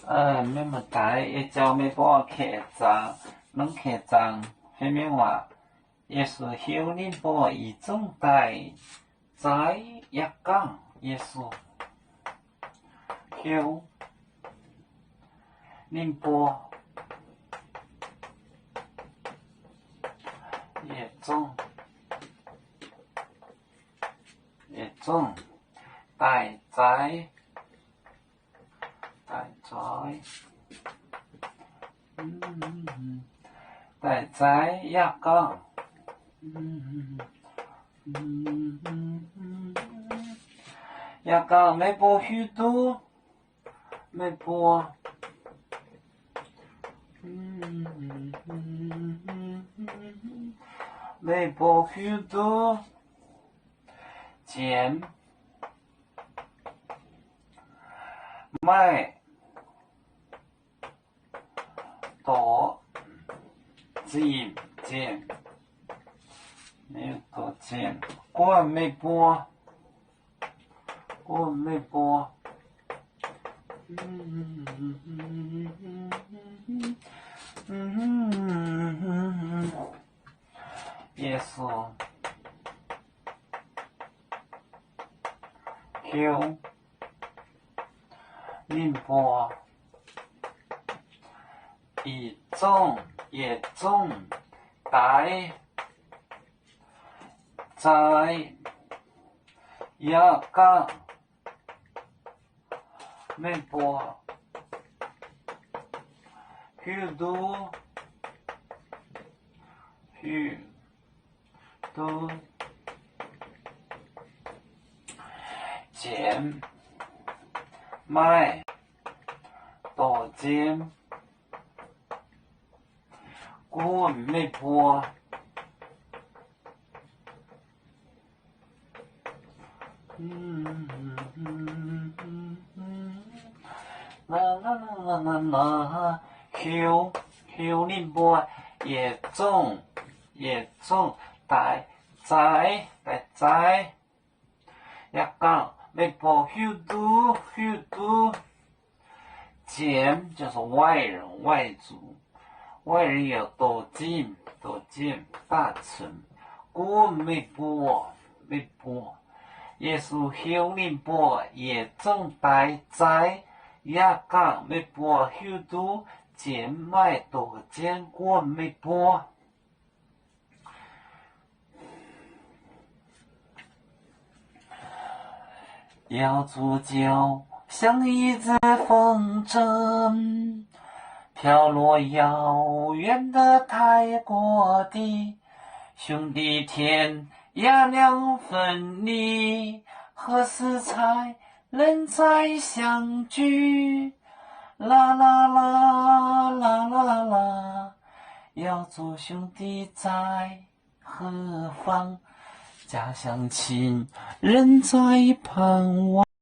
咩么大，一朝咩波客栈，能客栈，下面话也是后年波一种代，在一港也是后年波一种代在。在一港，一港没波许多，没波，没波许多，钱买。多金没有多金，过没波，也是Q 宁波。一种代在一港没波许多钱买多钱。过没波，后年波也中大在一港没波许多钱就是外人外族。外人有多金大成，过没波，也是后年波也种大在一港没波许多钱买多钱过没波。要煮酒，像一阵风筝。飘落遥远的泰国地，兄弟天涯两分离，何时才能再相聚？啦啦啦啦啦啦，要做兄弟在何方？家乡亲人在盼望。